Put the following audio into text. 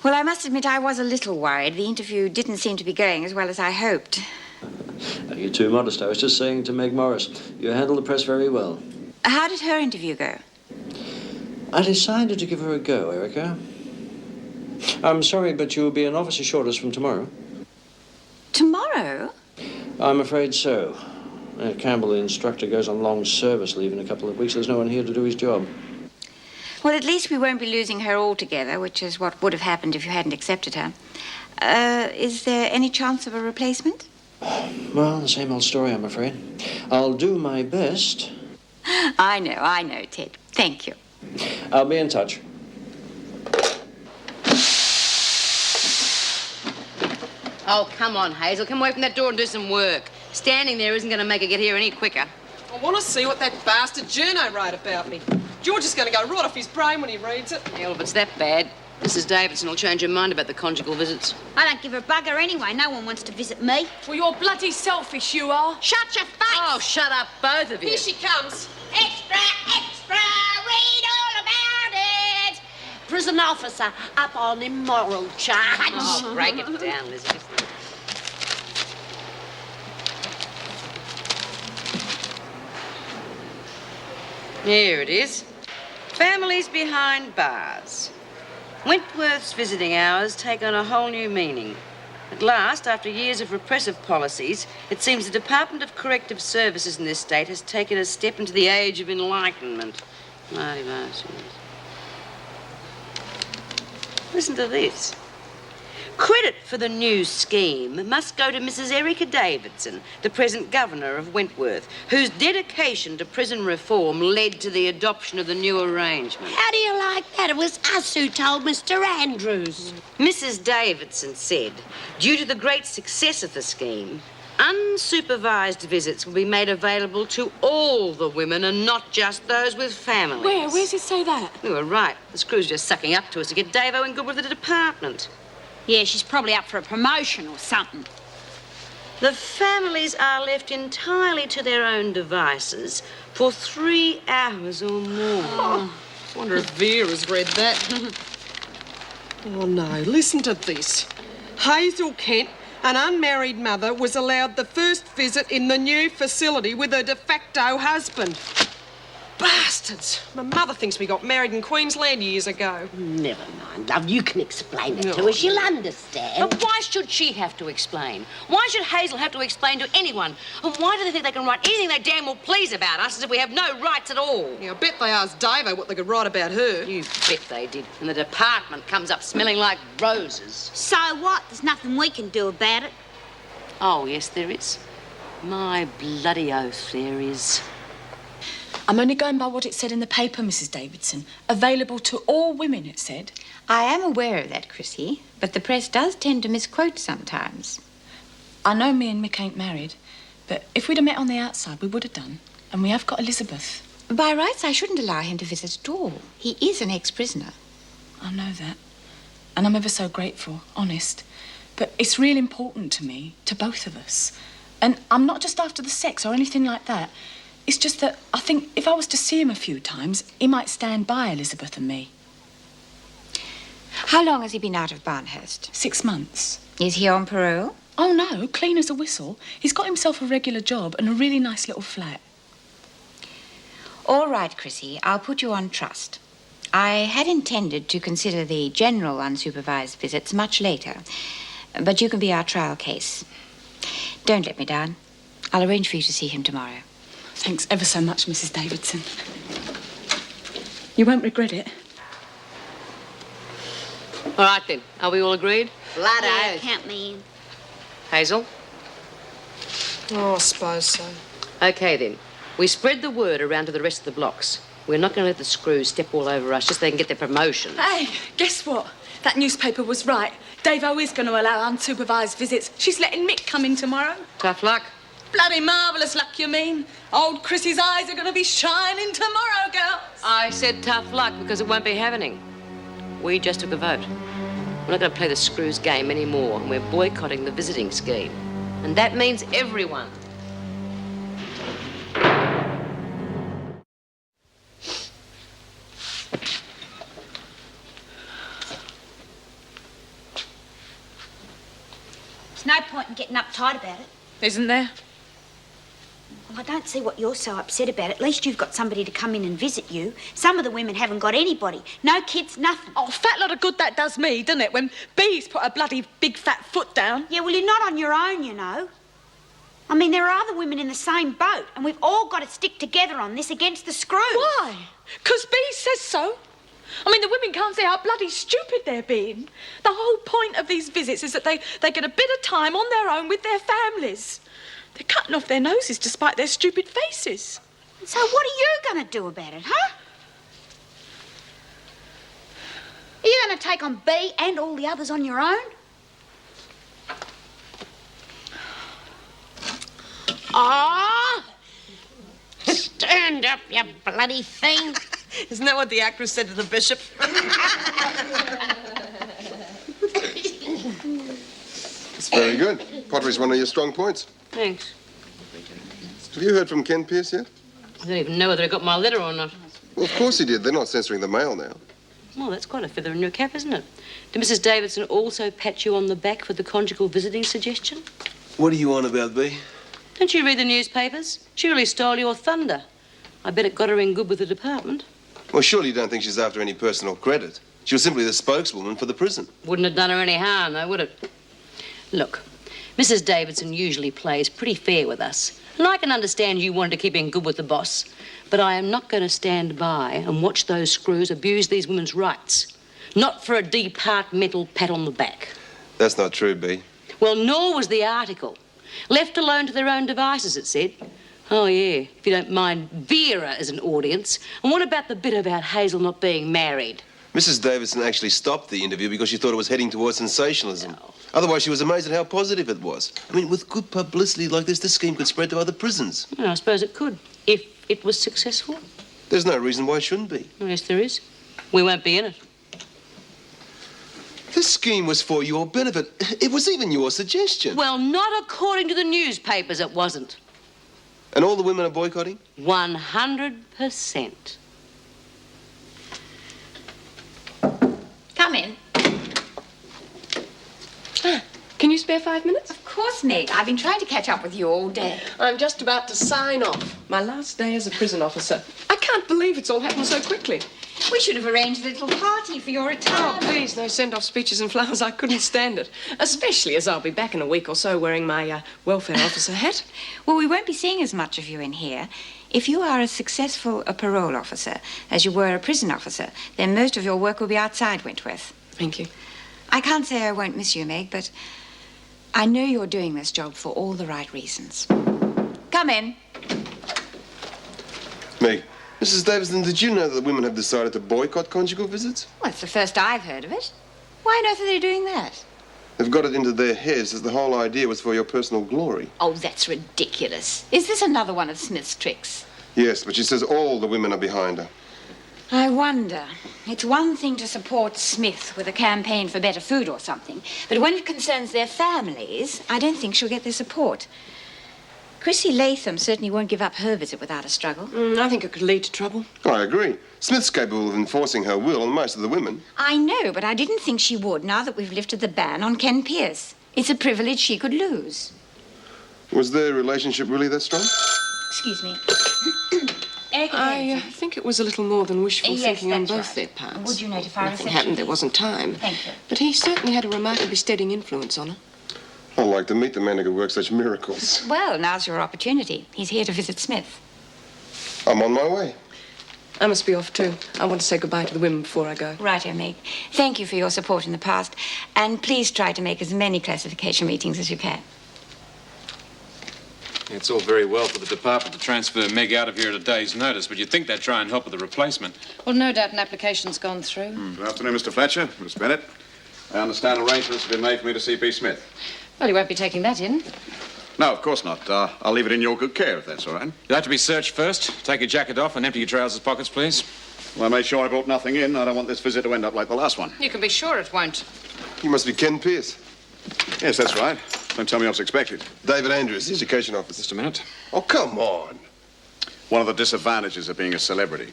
Well, I must admit I was a little worried. The interview didn't seem to be going as well as I hoped. You're too modest. I was just saying to Meg Morris, you handled the press very well. How did her interview go? I decided to give her a go, Erica. I'm sorry, but you'll be an officer short us from tomorrow. Tomorrow? I'm afraid so. Campbell, the instructor, goes on long service leave in a couple of weeks. There's no one here to do his job. Well, at least we won't be losing her altogether, which is what would have happened if you hadn't accepted her. Is there any chance of a replacement? Well, the same old story, I'm afraid. I'll do my best. I know, Ted. Thank you. I'll be in touch. Oh, come on, Hazel. Come away from that door and do some work. Standing there isn't going to make her get here any quicker. I want to see what that bastard journo wrote about me. George is going to go right off his brain when he reads it. Yeah, well, if it's that bad, Mrs. Davidson will change her mind about the conjugal visits. I don't give a bugger anyway. No one wants to visit me. Well, you're bloody selfish, you are. Shut your face! Oh, shut up, both of you. Here she comes. Extra, extra, read all about it. Prison officer up on immoral charge. Oh, break it down, Lizzie. Here it is. Families behind bars. Wentworth's visiting hours take on a whole new meaning. At last, after years of repressive policies, it seems the Department of Corrective Services in this state has taken a step into the age of enlightenment. Listen to this. Credit for the new scheme must go to Mrs. Erica Davidson, the present governor of Wentworth, whose dedication to prison reform led to the adoption of the new arrangement. How do you like that? It was us who told Mr. Andrews. Mrs. Davidson said, due to the great success of the scheme, unsupervised visits will be made available to all the women and not just those with families. Where's it say that? You were right. The screw's just sucking up to us to get Davo in good with the department. Yeah, she's probably up for a promotion or something. The families are left entirely to their own devices for 3 hours or more. Oh, I wonder if Vera's read that. Oh, no. Listen to this. Hazel Kent, an unmarried mother, was allowed the first visit in the new facility with her de facto husband. Bastards! My mother thinks we got married in Queensland years ago. Never mind, love. You can explain it to her. She'll understand. But why should she have to explain? Why should Hazel have to explain to anyone? And why do they think they can write anything they damn well please about us as if we have no rights at all? Yeah, I bet they asked Davo what they could write about her. You bet they did. And the department comes up smelling like roses. So what? There's nothing we can do about it. Oh, yes, there is. My bloody oath, there is. I'm only going by what it said in the paper, Mrs. Davidson. Available to all women, it said. I am aware of that, Chrissy, but the press does tend to misquote sometimes. I know me and Mick ain't married, but if we'd have met on the outside, we would have done. And we have got Elizabeth. By rights, I shouldn't allow him to visit at all. He is an ex-prisoner. I know that. And I'm ever so grateful, honest. But it's real important to me, to both of us. And I'm not just after the sex or anything like that. It's just that I think if I was to see him a few times, he might stand by Elizabeth and me. How long has he been out of Barnhurst? 6 months. Is he on parole? Oh, no, clean as a whistle. He's got himself a regular job and a really nice little flat. All right, Chrissy, I'll put you on trust. I had intended to consider the general unsupervised visits much later, but you can be our trial case. Don't let me down. I'll arrange for you to see him tomorrow. Thanks ever so much, Mrs. Davidson. You won't regret it. All right, then. Are we all agreed? Blood oath. Count me in. Hazel? Oh, I suppose so. Okay, then. We spread the word around to the rest of the blocks. We're not going to let the screws step all over us just so they can get their promotion. Hey, guess what? That newspaper was right. Davo is going to allow unsupervised visits. She's letting Mick come in tomorrow. Tough luck. Bloody marvellous luck, you mean? Old Chrissy's eyes are going to be shining tomorrow, girls. I said tough luck because it won't be happening. We just took a vote. We're not going to play the screws game anymore, and we're boycotting the visiting scheme. And that means everyone. There's no point in getting uptight about it. Isn't there? Well, I don't see what you're so upset about. At least you've got somebody to come in and visit you. Some of the women haven't got anybody. No kids, nothing. Oh, fat lot of good that does me, doesn't it? When Bee's put a bloody big fat foot down. Yeah, well, you're not on your own, you know. I mean, there are other women in the same boat, and we've all got to stick together on this against the screw. Why? 'Cause Bee says so. I mean, the women can't see how bloody stupid they're being. The whole point of these visits is that they get a bit of time on their own with their families. They're cutting off their noses to spite their stupid faces. So what are you going to do about it, huh? Are you going to take on Bee and all the others on your own? Ah! Stand up, you bloody thing. Isn't that what the actress said to the bishop? It's very good. Pottery's one of your strong points. Thanks. Have you heard from Ken Pierce yet? I don't even know whether I got my letter or not. Well, of course he did. They're not censoring the mail now. Well, that's quite a feather in your cap, isn't it? Did Mrs. Davidson also pat you on the back for the conjugal visiting suggestion? What are you on about, Bee? Don't you read the newspapers? She really stole your thunder. I bet it got her in good with the department. Well, surely you don't think she's after any personal credit. She was simply the spokeswoman for the prison. Wouldn't have done her any harm, though, would it? Look, Mrs. Davidson usually plays pretty fair with us. And I can understand you wanted to keep in good with the boss. But I am not going to stand by and watch those screws abuse these women's rights. Not for a departmental pat on the back. That's not true, Bee. Well, nor was the article. Left alone to their own devices, it said. Oh, yeah, if you don't mind Vera as an audience. And what about the bit about Hazel not being married? Mrs. Davidson actually stopped the interview because she thought it was heading towards sensationalism. Otherwise, she was amazed at how positive it was. I mean, with good publicity like this scheme could spread to other prisons. Well, I suppose it could, if it was successful. There's no reason why it shouldn't be. Oh, yes, there is. We won't be in it. This scheme was for your benefit. It was even your suggestion. Well, not according to the newspapers, it wasn't. And all the women are boycotting? 100%. Come in. Can you spare 5 minutes? Of course, Meg. I've been trying to catch up with you all day. I'm just about to sign off. My last day as a prison officer. I can't believe it's all happened so quickly. We should have arranged a little party for your Oh, retirement. please, no send-off speeches and flowers. I couldn't stand it. Especially as I'll be back in a week or so wearing my welfare officer hat. Well, we won't be seeing as much of you in here. If you are as successful a parole officer as you were a prison officer, then most of your work will be outside Wentworth. Thank you. I can't say I won't miss you, Meg, but I know you're doing this job for all the right reasons. Come in. Meg, Mrs. Davidson, did you know that the women have decided to boycott conjugal visits? Well, it's the first I've heard of it. Why on earth are they doing that? They've got it into their heads that the whole idea was for your personal glory. Oh, that's ridiculous. Is this another one of Smith's tricks? Yes, but she says all the women are behind her. I wonder. It's one thing to support Smith with a campaign for better food or something, but when it concerns their families, I don't think she'll get their support. Chrissy Latham certainly won't give up her visit without a struggle. I think it could lead to trouble. I agree. Smith's capable of enforcing her will on most of the women. I know, but I didn't think she would now that we've lifted the ban on Ken Pierce. It's a privilege she could lose. Was their relationship really that strong? Excuse me. Erica I Davidson. think it was a little more than wishful Yes, thinking on that's both right. their parts. Would you notify Nothing reception, happened. There please? wasn't time. Thank you. But he certainly had a remarkably steadying influence on her. I'd like to meet the man who could work such miracles. Well, now's your opportunity. He's here to visit Smith. I'm on my way. I must be off too. I want to say goodbye to the women before I go. Righto, Meg. Thank you for your support in the past, and please try to make as many classification meetings as you can. It's all very well for the department to transfer Meg out of here at a day's notice, but you'd think they'd try and help with the replacement. Well, no doubt an application's gone through. Good afternoon, Mr. Fletcher, Miss Bennett. I understand arrangements have been made for me to see B. Smith. Well, you won't be taking that in. No, of course not. I'll leave it in your good care, if that's all right. You'll have to be searched first. Take your jacket off and empty your trousers pockets, please. Well, I made sure I brought nothing in. I don't want this visit to end up like the last one. You can be sure it won't. You must be Ken Pierce. Yes, that's right. Don't tell me I was expected. David Andrews, the education officer. Just a minute. Oh, come on. One of the disadvantages of being a celebrity.